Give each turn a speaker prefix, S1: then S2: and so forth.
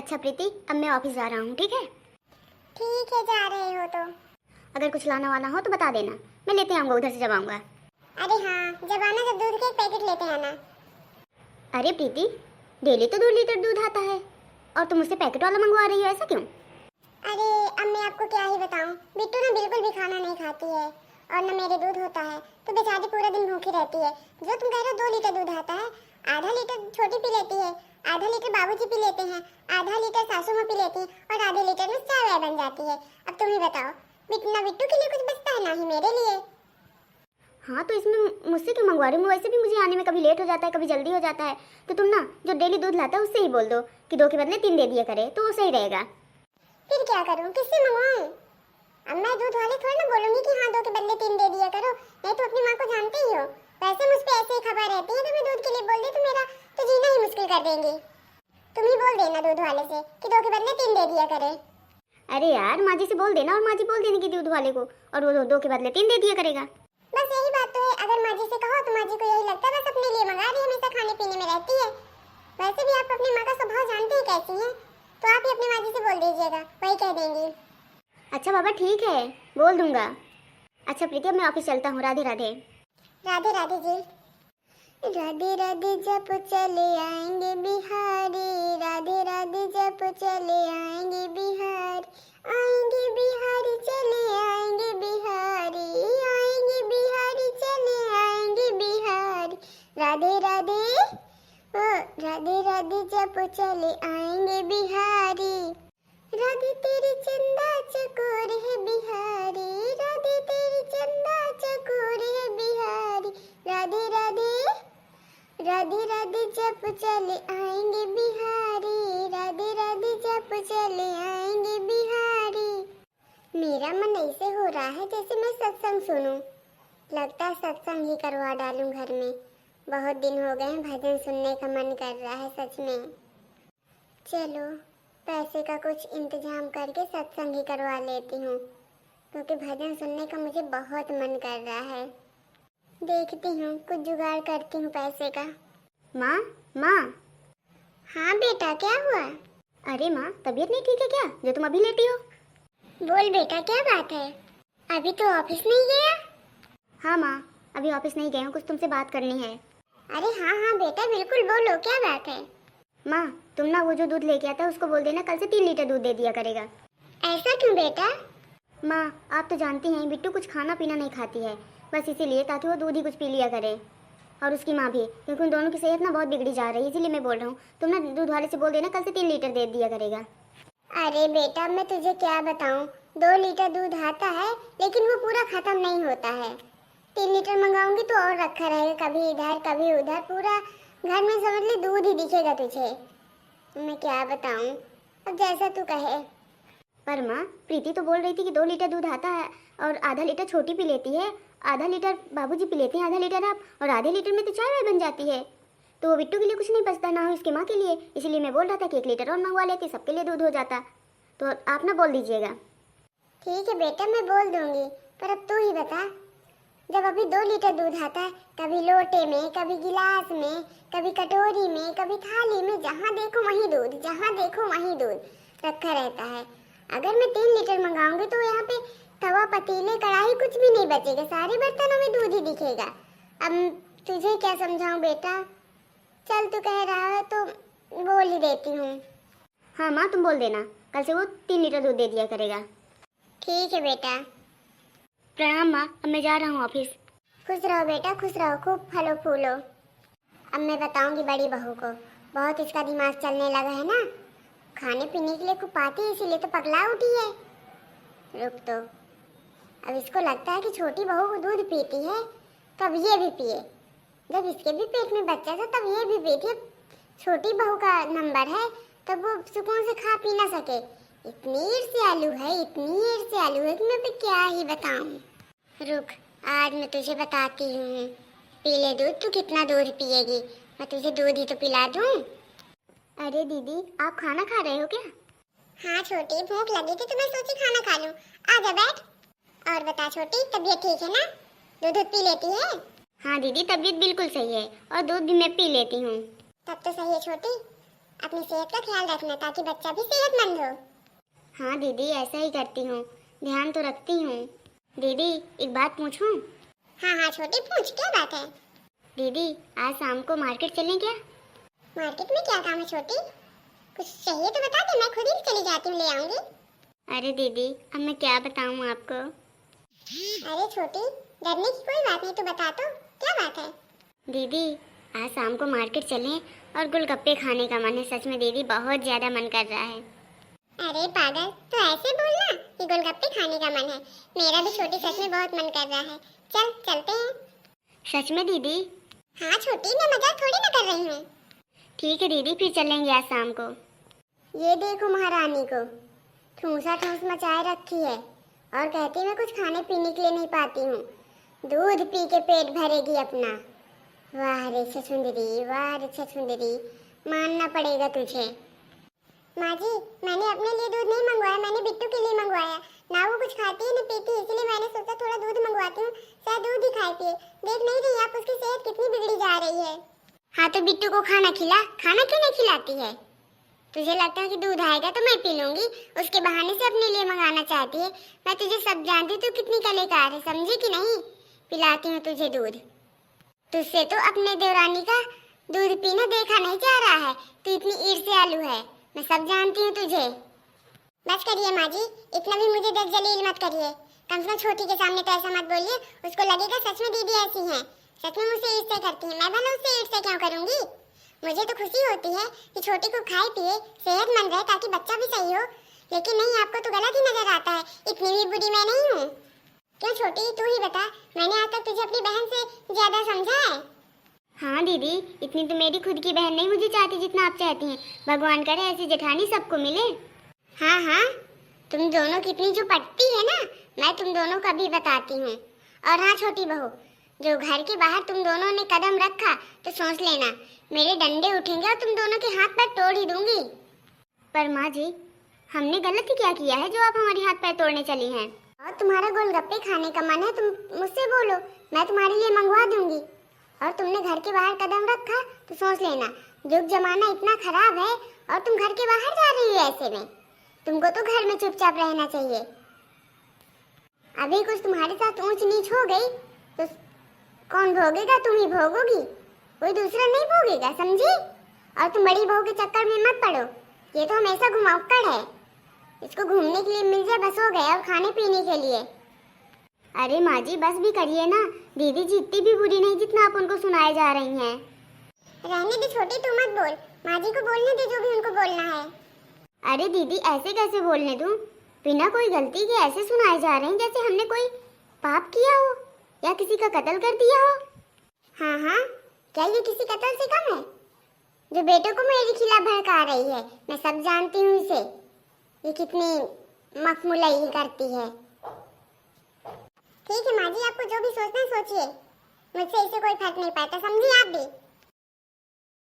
S1: अच्छा प्रीति, अब मैं ऑफिस जा रहा हूँ, ठीक है?
S2: ठीक है, जा रहे हो तो।
S1: अगर कुछ लाना वाना हो तो बता देना, मैं लेते आऊँगा, उधर से जब आऊँगा।
S2: अरे हाँ, जब आना तो दूध के एक पैकेट लेते आना।
S1: अरे प्रीति, डेली तो 2 लीटर दूध आता है और तुम मुझसे पैकेट वाला मंगवा रही हो, ऐसा क्यों?
S2: अरे अब मैं आपको क्या ही बताऊं, बिट्टू ना बिल्कुल भी खाना नहीं खाती है और न मेरे दूध होता है, तो बेचारी पूरा दिन भूखी रहती है। जो तुम कह रहे हो 2 लीटर दूध आता है, आधा लीटर छोटी पी लेती है, आधा लीटर बाबूजी पी लेते हैं, आधा लीटर सासू माँ पी लेती है और आधे लीटर में चाय वाय बन जाती है। अब तुम ही बताओ, ना बिट्टू के लिए कुछ बचता है ना ही मेरे लिए।
S1: हाँ तो इसमें मुझसे क्यों मंगवा रही हूँ? वैसे भी मुझे आने में कभी लेट हो जाता है, कभी जल्दी हो जाता है, तो तुम ना जो डेली दूध लाता है उससे ही बोल दो कि 2 के बदले 3 दे दिया करे, तो वो सही रहेगा।
S2: फिर क्या करूं, किससे मंगवाऊं? अब मैं दूध वाले थोड़ी ना बोलूंगी कि हाँ 2 के बदले 3 दे दिया करो, नहीं तो अपनी माँ को जानते ही हो, वैसे मुझ पे ऐसे ही खबर रहती है। तो मैं दूध के लिए बोल दी तो मेरा तो जीना ही मुश्किल कर देंगी। तुम ही बोल देना दूध वाले से कि 2 के बदले 3 दे दिया करे।
S1: अरे यार, माँ जी से बोल देना और माँ जी बोल देने की दूध वाले को, और वो 2 के बदले 3 दे दिया करेगा।
S2: बस यही बात तो है, अगर माँ जी से कहो तो माँ जी को यही लगता है बस अपने लिए मंगा रही है, हमेशा खाने पीने में रहती है। वैसे भी आप अपनी माँ का स्वभाव जानते ही कैसी है, तो आप ही अपनी माँ जी से बोल दीजिएगा, वही कह देंगी।
S1: अच्छा बाबा ठीक है, बोल दूंगा। अच्छा प्रीति, अब मैं ऑफिस चलता हूँ, राधे राधे।
S2: राधे राधे जी। राधे राधे जब चले आएंगे बिहारी, राधे राधे जब चले आएंगे बिहारी, आएंगे बिहारी चले आएंगे बिहारी, आएंगे बिहारी चले आएंगे बिहारी। राधे राधे ओ राधे राधे जब चले आएंगे बिहारी, राधे तेरी चंदा चकोर है बिहारी, राधे तेरी चंदा चकोर है बिहारी। राधे राधे राधे राधे जब चले आएंगे बिहारी, राधे राधे जब चले आएंगे बिहारी। मेरा मन ऐसे हो रहा है जैसे मैं सत्संग सुनूं, लगता है सत्संग ही करवा डालूं घर में। बहुत दिन हो गए हैं, भजन सुनने का मन कर रहा है सच में। चलो पैसे का कुछ इंतजाम करके सत्संग ही करवा लेती हूँ, क्योंकि भजन सुनने का मुझे बहुत मन कर रहा है। देखती हूँ, कुछ जुगाड़ करती हूँ पैसे का।
S1: माँ माँ।
S2: हाँ बेटा, क्या हुआ?
S1: अरे माँ, तबीयत नहीं ठीक है क्या, जो तुम अभी लेटी हो?
S2: बोल बेटा, क्या बात है? अभी तो ऑफिस नहीं गया?
S1: हाँ माँ, अभी ऑफिस नहीं गया हूँ, कुछ तुमसे बात करनी है।
S2: अरे हाँ हाँ बेटा, बिल्कुल बोलो, क्या बात है?
S1: माँ, तुम ना वो जो दूध लेके आता है उसको बोल देना कल से 3 लीटर दूध दे दिया करेगा।
S2: ऐसा क्यों बेटा?
S1: माँ, आप तो जानती हैं बिट्टू कुछ खाना पीना नहीं खाती है, बस इसीलिए, ताकि वो दूध ही कुछ पी लिया करे, और उसकी माँ भी, क्योंकि उन दोनों की सेहत ना बहुत बिगड़ी जा रही है, इसीलिए मैं बोल रहा हूँ तुम ना दूध वाले से बोल देना कल से 3 लीटर दे दिया करेगा।
S2: अरे बेटा, मैं तुझे क्या बताऊँ, 2 लीटर दूध आता है लेकिन वो पूरा खत्म नहीं होता है। 3 लीटर मंगाऊंगी तो और रखा रहेगा, कभी इधर कभी उधर, पूरा घर में समझ ले दूध ही दिखेगा तुझे। मैं क्या बताऊँ, अब जैसा तू कहे।
S1: पर माँ, प्रीति तो बोल रही थी कि 2 लीटर दूध आता है और आधा लीटर छोटी पी लेती है, आधा लीटर बाबूजी पी लेते हैं, आधा लीटर आप, और आधे लीटर में तो चाय वाय बन जाती है, तो वो बिट्टू के लिए कुछ नहीं बचता, ना हो इसकी माँ के लिए, इसीलिए मैं बोल रहा था कि 1 लीटर और मंगवा लेती, सबके लिए दूध हो जाता। तो आप ना बोल दीजिएगा।
S2: ठीक है बेटा, मैं बोल दूंगी, पर अब तू ही बता, जब अभी 2 लीटर दूध आता है, कभी लोटे में, कभी गिलास में, कभी कटोरी में, कभी थाली में, जहाँ देखो वहीं दूध, जहाँ देखो वहीं दूध रखा रहता है। अगर मैं 3 लीटर मंगाऊंगी तो यहाँ पे तवा, पतीले, कढ़ाई कुछ भी नहीं बचेगा, सारे बर्तनों में दूध ही दिखेगा। अब तुझे क्या समझाऊं बेटा, चल तू कह रहा है तो बोल ही देती हूँ।
S1: हाँ माँ, तुम बोल देना कल से वो 3 लीटर दूध दे दिया करेगा।
S2: ठीक है बेटा।
S1: प्रणाम माँ, अब मैं जा रहा हूँ ऑफिस।
S2: खुश रहो बेटा, खुश रहो, खूब फलो फूलो। अब मैं बताऊंगी बड़ी बहू को, बहुत इसका दिमाग चलने लगा है ना, खाने पीने के लिए खूब पाती है, इसीलिए तो पगला उठी है। रुक तो, अब इसको लगता है कि छोटी बहू को दूध पीती है, तब ये भी पिए। जब इसके भी पेट में बच्चा था तब ये भी पीती। छोटी बहू का नंबर है, तब वो सुकून से खा पी ना सके। इतनी ईर्ष्यालु है, इतनी ईर्ष्यालु है कि मैं भी क्या ही बताऊं। रुक, आज मैं तुझे बताती हूँ। पी ले दूध, तू कितना दूध पिएगी, मैं तुझे दूध ही तो पिला दूं।
S1: अरे दीदी, आप खाना खा रहे हो क्या?
S2: हाँ छोटी, भूख लगी थी तो मैं सोची खाना खा लूं। आजा बैठ। और बता छोटी, तबीयत ठीक है ना? दूध पी लेती है?
S1: हाँ दीदी, तबीयत बिल्कुल सही है और दूध भी मैं पी लेती हूँ।
S2: तब तो सही है छोटी। अपनी सेहत का ख्याल रखना ताकि बच्चा भी सेहतमंद हो।
S1: हाँ दीदी, ऐसा ही करती हूँ, ध्यान तो रखती हूँ। दीदी एक बात पूछूं?
S2: हाँ हाँ छोटी, पूछ, क्या बात है?
S1: दीदी आज शाम को मार्केट चलें क्या?
S2: मार्केट में क्या काम है छोटी? कुछ चाहिए तो बता दे, मैं खुद ही चली जाती हूँ, ले आऊंगी।
S1: अरे दीदी अब मैं क्या बताऊँ आपको।
S2: अरे छोटी, डरने की कोई बात नहीं, तू बता तो, क्या बात है?
S1: दीदी आज शाम को मार्केट चलें और गोलगप्पे खाने का मन है। सच में दीदी बहुत ज्यादा मन कर रहा है।
S2: अरे पागल, तो ऐसे बोलना कि गोलगप्पे खाने का मन है। मेरा भी छोटी सच में बहुत मन कर रहा है। चल चलते हैं।
S1: सच में दीदी?
S2: हाँ छोटी, मैं मजाक थोड़ी ना कर रही हूँ।
S1: ठीक है दीदी, फिर चलेंगे आज शाम को।
S2: ये देखो महारानी को, ठूसा ठूस मचाए रखी है और कहती मैं कुछ खाने पीने के लिए नहीं पाती हूँ। दूध पी के पेट भरेगी अपना। वाह रे छछुंदरी, वाह रे छछुंदरी, मानना पड़ेगा तुझे। माँ जी, मैंने अपने लिए दूध नहीं मंगवाया, मैंने बिट्टू के लिए मंगवाया। ना वो कुछ खाती है ना पीती, इसलिए मैंने सोचा थोड़ा दूध मंगवाती हूँ, शायद दूध ही खाती है। देख नहीं रही आप उसकी सेहत कितनी बिगड़ी जा रही है।
S1: हाँ तो बिट्टू को खाना खिला, खाना क्यों नहीं खिलाती है? तुझे लगता है कि दूध आएगा तो मैं पी लूंगी, उसके बहाने से अपने लिए मंगाना चाहती है। मैं तुझे सब जानती, तू कितनी कलेकार है, समझी कि नहीं? पिलाती हूँ तुझे दूध। तुझसे तो अपने देवरानी का दूध पीना देखा नहीं जा रहा है, तू इतनी ईर्ष्यालु है, मैं सब जानती हूँ तुझे।
S2: बस करिए माँ जी, इतना भी मुझे जलील मत करिए। कम से कम छोटी के सामने तो ऐसा मत बोलिए, उसको लगेगा सच में दीदी ऐसी हैं, सच में मुझसे ईर्ष्या करती हैं। मैं भला उससे ईर्ष्या क्यों करूंगी? मुझे तो खुशी होती है कि छोटी को खाए पिए सेहतमंद रहे ताकि बच्चा भी सही हो। लेकिन नहीं, आपको तो गलत ही नजर आता है। इतनी भी बुरी मैं नहीं हूँ। क्यों छोटी, तू ही बता, मैंने आज तक तुझे अपनी बहन से ज्यादा समझा है?
S1: हाँ दीदी, इतनी तो मेरी खुद की बहन नहीं मुझे चाहती जितना आप चाहती हैं। भगवान करे ऐसी जेठानी सबको मिले।
S2: हाँ हाँ, तुम दोनों कितनी जो पटती है ना, मैं तुम दोनों का भी बताती हूँ। और हाँ छोटी बहू, जो घर के बाहर तुम दोनों ने कदम रखा तो सोच लेना मेरे डंडे उठेंगे और तुम दोनों के हाथ पैर तोड़ ही दूंगी।
S1: पर माँ जी, हमने गलत ही क्या किया है जो आप हमारे हाथ पैर तोड़ने चली हैं?
S2: और तुम्हारा गोलगप्पे खाने का मन है, तुम मुझसे बोलो, मैं तुम्हारे लिए मंगवा दूंगी। और तुमने घर के बाहर कदम रखा तो सोच लेना युग जमाना इतना खराब है और तुम घर के बाहर जा रही हो। ऐसे में तुमको तो घर में चुपचाप रहना चाहिए। अभी कुछ तुम्हारे साथ ऊंच नीच हो गई तो कौन भोगेगा? तुम ही भोगोगी, कोई दूसरा नहीं भोगेगा, समझी? और तुम बड़ी बहू के चक्कर में मत पड़ो, ये तो हमेशा घुमावकड़ है। इसको घूमने के लिए मिल जाए बस हो गया, और खाने पीने के लिए।
S1: अरे माँ जी बस भी करिए ना, दीदी जी इतनी भी बुरी नहीं जितना आप उनको सुनाए जा रही हैं।
S2: रहने दे छोटी, तू मत बोल, माँ जी को बोलने दे जो भी उनको बोलना है।
S1: अरे दीदी ऐसे कैसे बोलने दूं? बिना कोई गलती के ऐसे सुनाए जा रहे हैं जैसे हमने कोई पाप किया हो या किसी का कत्ल कर दिया हो।
S2: हाँ हाँ, क्या ये किसी कत्ल से कम है? जो बेटों को मेरे खिलाफ भड़का रही है, मैं सब जानती हूँ इसे, ये कितनी मखमुलई करती है। ठीक है माँ जी, आपको जो भी सोचना है सोचिए, मुझसे इसे कोई फर्क नहीं पड़ता, समझिए आप भी।